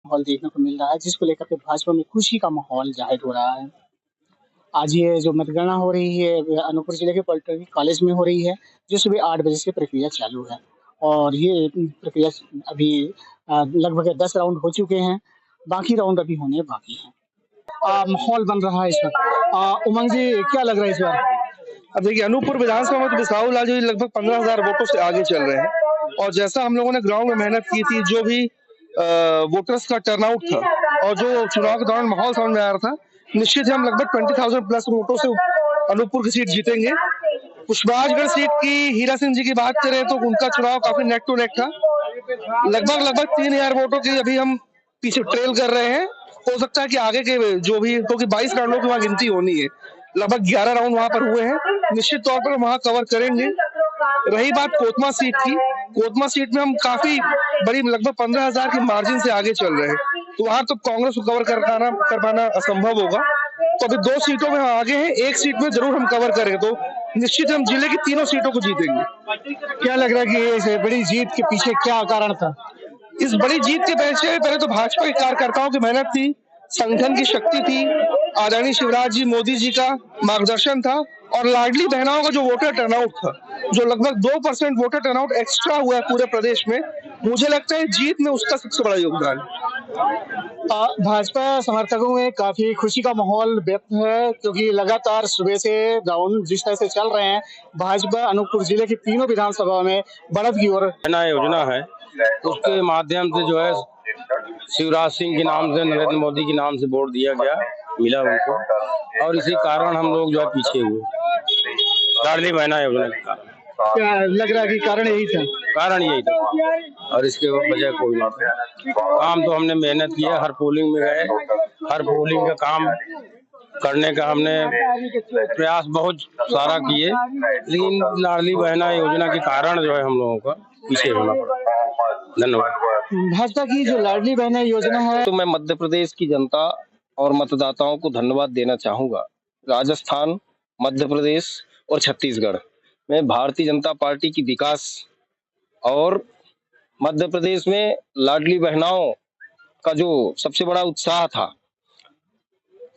माहौल देखने को मिल रहा है जिसको लेकर के भाजपा में खुशी का माहौल जाहिर हो रहा है। आज ये जो मतगणना हो रही है अनूपपुर जिले के पॉलिटेक्निक कॉलेज में हो रही है, जो सुबह 8 बजे से प्रक्रिया चालू है और ये प्रक्रिया अभी लगभग 10 राउंड हो चुके हैं, बाकी राउंड अभी होने बाकी हैं। माहौल बन रहा है इस वक़्त। उमंग जी क्या लग रहा है इस बार? अब देखिए अनूपपुर विधानसभा में तो बिसाहू लाल जी लगभग 15,000 वोटों से आगे चल रहे हैं और जैसा हम लोगों ने ग्राउंड में मेहनत की थी, जो भी वोटर्स का टर्नआउट था और जो चुनाव के दौरान माहौल समझ में आ रहा था, निश्चित ही हम लगभग 20,000 प्लस वोटों से अनूपपुर की सीट जीतेंगे। पुष्पराजगढ़ सीट की हीरा सिंह जी की बात करें तो उनका चुनाव काफी नेक टू नेक था। लगभग 3,000 वोटों की अभी हम पीछे ट्रेल कर रहे हैं। हो सकता है कि आगे के जो भी, क्योंकि 22 राउंडों की वहाँ गिनती होनी है, लगभग 11 राउंड वहां पर हुए हैं, निश्चित तौर पर वहां कवर करेंगे। रही बात कोतमा सीट की, कोतमा सीट में हम काफी बड़ी लगभग 15,000 की मार्जिन से आगे चल रहे हैं, तो वहां तो कांग्रेस को कवर कर पाना असंभव होगा। तो अभी 2 सीटों में हम आगे हैं, 1 सीट में जरूर हम कवर करेंगे, तो निश्चित हम जिले की तीनों सीटों को जीतेंगे। क्या लग रहा है कि इस बड़ी जीत के पीछे क्या कारण था? इस बड़ी जीत के पीछे पहले तो भाजपा के कार्यकर्ताओं की मेहनत थी, संगठन की शक्ति थी, आदरणीय शिवराज जी मोदी जी का मार्गदर्शन था और लाडली बहनाओं का जो वोटर टर्नआउट था, जो लगभग 2% वोटर टर्नआउट एक्स्ट्रा हुआ है पूरे प्रदेश में, मुझे लगता है जीत में उसका सबसे बड़ा योगदान है। भाजपा समर्थकों में काफी खुशी का माहौल व्यक्त है क्योंकि लगातार सुबह से राउंड जिस तरह से चल रहे हैं, भाजपा अनूपपुर जिले की तीनों विधानसभा में बढ़त की ओर योजना है, उसके माध्यम से जो है शिवराज सिंह के नाम से, नरेंद्र मोदी के नाम से वोट दिया गया, मिला उनको, और इसी कारण हम लोग जो है पीछे हुए लाडली बहना योजना के कारण। क्या लग रहा है कि कारण यही था? कारण यही था और इसके वजह कोई नहीं था। काम तो हमने मेहनत किया, हर पोलिंग में गए, हर पोलिंग का काम करने का हमने प्रयास बहुत सारा किए, लेकिन लाडली बहना योजना के कारण जो है हम लोगों का पीछे होना पड़ा। धन्यवाद। भाजपा की जो लाडली बहना योजना है, तो मैं मध्य प्रदेश की जनता और मतदाताओं को धन्यवाद देना चाहूंगा। राजस्थान, मध्य प्रदेश और छत्तीसगढ़ में भारतीय जनता पार्टी की विकास और मध्य प्रदेश में लाडली बहनाओं का जो सबसे बड़ा उत्साह था,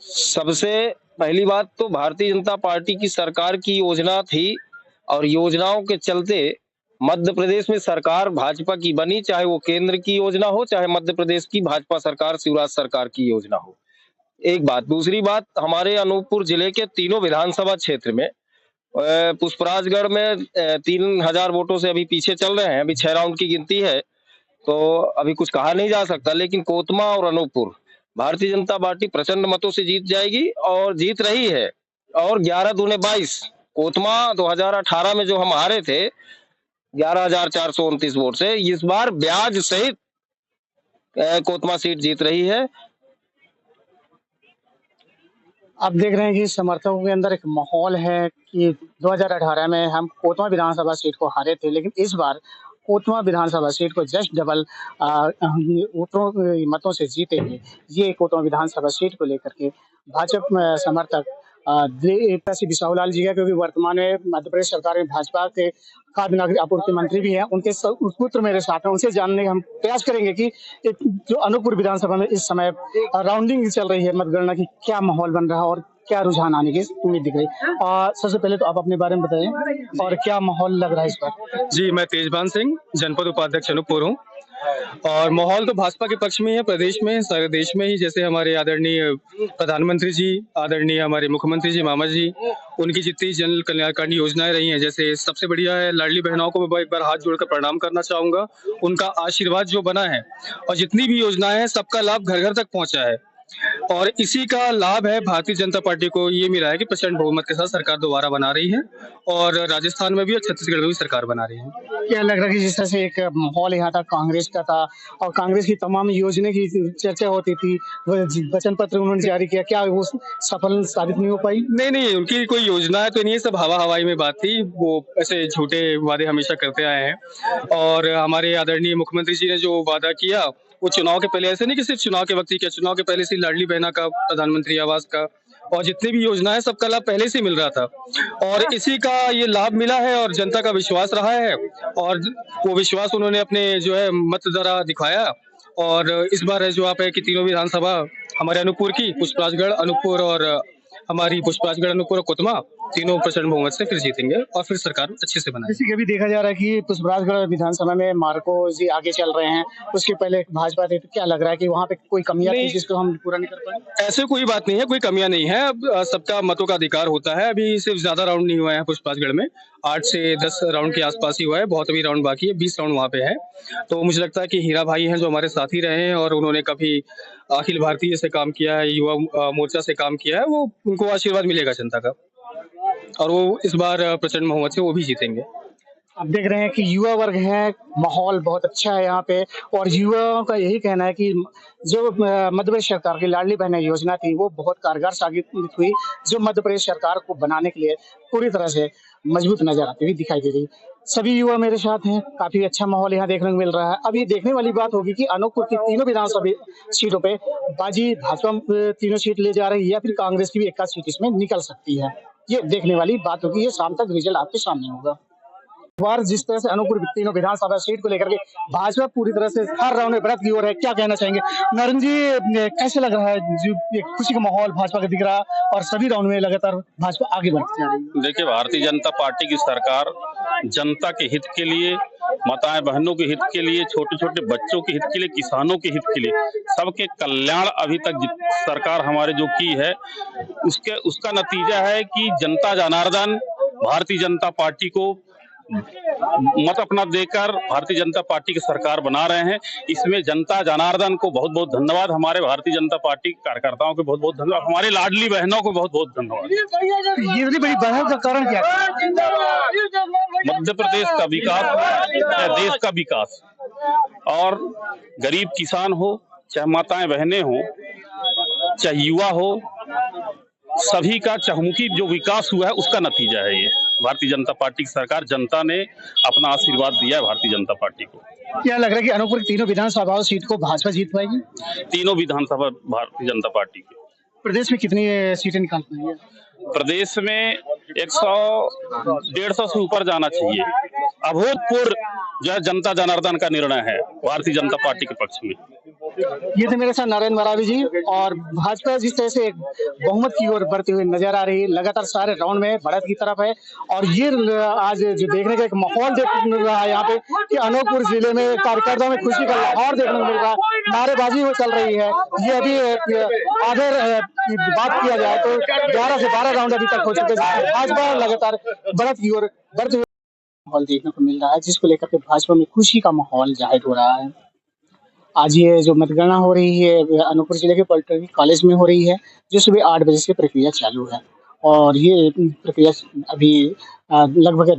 सबसे पहली बात तो भारतीय जनता पार्टी की सरकार की योजना थी और योजनाओं के चलते मध्य प्रदेश में सरकार भाजपा की बनी, चाहे वो केंद्र की योजना हो, चाहे मध्य प्रदेश की भाजपा सरकार, शिवराज सरकार की योजना हो। एक बात। दूसरी बात, हमारे अनूपपुर जिले के तीनों विधानसभा क्षेत्र में पुष्पराजगढ़ में 3,000 वोटों से अभी पीछे चल रहे हैं, अभी 6 राउंड की गिनती है, तो अभी कुछ कहा नहीं जा सकता, लेकिन कोतमा और अनूपपुर भारतीय जनता पार्टी प्रचंड मतों से जीत जाएगी और जीत रही है। और 11 दूने 22, कोतमा 2018 में जो हम हारे थे 11,429 वोट से, इस बार ब्याज सहित कोतमा सीट जीत रही है। आप देख रहे हैं कि समर्थकों के अंदर एक माहौल है कि 2018 में हम कोतमा विधानसभा सीट को हारे थे, लेकिन इस बार कोतमा विधानसभा सीट को जस्ट डबल वोटों मतों से जीतेंगे। ये कोतमा विधानसभा सीट को लेकर के भाजपा समर्थक बिसाहू लाल जी है, क्योंकि वर्तमान में मध्य प्रदेश सरकार में भाजपा के खाद्य नागरिक आपूर्ति मंत्री भी हैं, उनके पुत्र मेरे साथ हैं, उनसे जानने का हम प्रयास करेंगे कि जो अनूपपुर विधानसभा में इस समय राउंडिंग चल रही है मतगणना की, क्या माहौल बन रहा है और क्या रुझान आने की उम्मीद दिख रही है। सबसे पहले तो आप अपने बारे में बताएं और क्या माहौल लग रहा है इस पर। जी, मैं तेजभान सिंह, जनपद उपाध्यक्ष अनूपपुर हूँ और माहौल तो भाजपा के पक्ष में है, प्रदेश में, सारे देश में ही। जैसे हमारे आदरणीय प्रधानमंत्री जी, आदरणीय हमारे मुख्यमंत्री जी, मामा जी, उनकी जितनी जन कल्याणकारी योजनाएं रही हैं, जैसे सबसे बढ़िया है लाडली बहनों को मैं एक बार हाथ जोड़कर प्रणाम करना चाहूंगा। उनका आशीर्वाद जो बना है और जितनी भी योजनाएं हैं सबका लाभ घर घर तक पहुंचा है और इसी का लाभ है भारतीय जनता पार्टी को ये मिला है कि प्रचंड बहुमत के साथ सरकार दोबारा बना रही है और राजस्थान में भी और छत्तीसगढ़ में भी सरकार बना रही है। क्या लग रहा है कि जिस तरह से एक माहौल यहाँ था कांग्रेस का था और कांग्रेस की तमाम योजना की चर्चा होती थी, वचन पत्र उन्होंने जारी किया, क्या वो सफल साबित नहीं हो पाई? नहीं, उनकी कोई योजना तो नहीं है, सब हवा हवाई में बात थी। वो ऐसे झूठे वादे हमेशा करते आए हैं और हमारे आदरणीय मुख्यमंत्री जी ने जो वादा किया वो चुनाव के पहले, ऐसे नहीं कि सिर्फ चुनाव के वक्त ही किया, चुनाव के पहले से लाडली बहना का, प्रधानमंत्री आवास का और जितनी भी योजना है सबका लाभ पहले से मिल रहा था और इसी का ये लाभ मिला है और जनता का विश्वास रहा है और वो विश्वास उन्होंने अपने जो है मत द्वारा दिखाया और इस बार जो आप है कि तीनों विधानसभा हमारे अनूपपुर की, पुष्पराजगढ़, अनूपपुर और हमारी पुष्पराजगढ़, अनूपपुर और कोतमा तीनों प्रचंड बहुमत से फिर जीतेंगे और फिर सरकार अच्छे से बनाएगी। जैसे कि अभी देखा जा रहा है कि पुष्पराजगढ़ विधानसभा में मार्को जी आगे चल रहे हैं, उसके पहले भाजपा थे, तो क्या लग रहा है कि वहाँ पे कोई कमियां थी नहीं। जिसको हम पूरा नहीं कर पाए? ऐसे कोई बात नहीं है, कोई कमियां नहीं है। अब सबका मतों का अधिकार होता है। अभी सिर्फ ज्यादा राउंड नहीं हुआ है पुष्पराजगढ़ में, 8 से 10 राउंड के आसपास ही हुआ है। बहुत अभी राउंड बाकी है, 20 राउंड वहाँ पे है। तो मुझे लगता है कि हीरा भाई हैं जो हमारे साथी रहे हैं और उन्होंने काफी अखिल भारतीय से काम किया है, युवा मोर्चा से काम किया है, वो उनको आशीर्वाद मिलेगा जनता का और वो इस बार प्रचंड बहुमत से वो भी जीतेंगे। आप देख रहे हैं कि युवा वर्ग है, माहौल बहुत अच्छा है यहाँ पे, और युवाओं का यही कहना है कि जो मध्य प्रदेश सरकार की लाडली बहना योजना थी वो बहुत कारगर साबित हुई, जो मध्य प्रदेश सरकार को बनाने के लिए पूरी तरह से मजबूत नजर आती हुई दिखाई दे रही। सभी युवा मेरे साथ हैं, काफी अच्छा माहौल यहाँ देखने को मिल रहा है। अब ये देखने वाली बात होगी कि अनूपपुर की तीनों विधानसभा सीटों पे बाजी भाजपा तीनों सीट ले जा रही है या फिर कांग्रेस की भी एक सीट इसमें निकल सकती है। ये देखने वाली बात होगी, ये शाम तक रिजल्ट आपके सामने होगा। बार जिस तरह से अनूपपुर तीनों विधानसभा सीट को लेकर के भाजपा पूरी तरह से हर राउंड में बढ़त की ओर है, क्या कहना चाहेंगे नरेंद्र जी? कैसे लग रहा है जो एक खुशी का माहौल भाजपा का दिख रहा है और सभी राउंड में लगातार भाजपा आगे बढ़ती जा रही है? देखिए, भारतीय जनता पार्टी की सरकार जनता के हित के लिए, माताएं बहनों के हित के लिए, छोटे छोटे बच्चों के हित के लिए, किसानों के हित के लिए, सबके कल्याण अभी तक सरकार हमारे जो की है उसका नतीजा है कि जनता जनार्दन भारतीय जनता पार्टी को मत अपना देकर भारतीय जनता पार्टी की सरकार बना रहे हैं। इसमें जनता जनार्दन को बहुत बहुत धन्यवाद, हमारे भारतीय जनता पार्टी के कार्यकर्ताओं को बहुत बहुत धन्यवाद, हमारे लाडली बहनों को बहुत बहुत धन्यवाद। ये बड़ी बढ़त का कारण क्या है? मध्य प्रदेश का विकास या देश का विकास, और गरीब किसान हो, चाहे माताएं बहनें हो, चाहे युवा हो, सभी का चहुमुखी जो विकास हुआ है उसका नतीजा है ये। भारतीय जनता पार्टी की सरकार, जनता ने अपना आशीर्वाद दिया है भारतीय जनता पार्टी को। क्या लग रहा है कि अनूपपुर तीनों विधानसभा सीट को भाजपा जीत पाएगी? तीनों विधानसभा भारतीय जनता पार्टी की। प्रदेश में कितनी सीटें निकाल पाएंगे? प्रदेश में 100-150 से ऊपर जाना चाहिए। अभूतपूर्व जो जनता जनार्दन का निर्णय है भारतीय जनता पार्टी के पक्ष में। ये थे मेरे साथ नरेंद्र मरावी जी। और भाजपा जिस तरह से बहुमत की ओर बढ़ती हुई नजर आ रही है, लगातार सारे राउंड में बढ़त की तरफ है, और ये आज जो देखने का एक माहौल देखने मिल रहा है यहाँ पे कि अनूपपुर जिले में कार्यकर्ताओं में खुशी का लाहौर देखने को मिल रहा है, नारेबाजी हो चल रही है। ये अभी अगर बात किया जाए तो 11 से 12 राउंड अभी तक हो चुके हैं, भाजपा लगातार बढ़त की ओर बढ़ते हुए माहौल देखने को मिल रहा है, जिसको लेकर के भाजपा में खुशी का माहौल जाहिर हो रहा है। आज ये जो मतगणना हो रही है अनूपपुर जिले के पॉलिटेक्निक कॉलेज में हो रही है, जो सुबह 8 बजे से प्रक्रिया चालू है, और ये प्रक्रिया अभी लगभग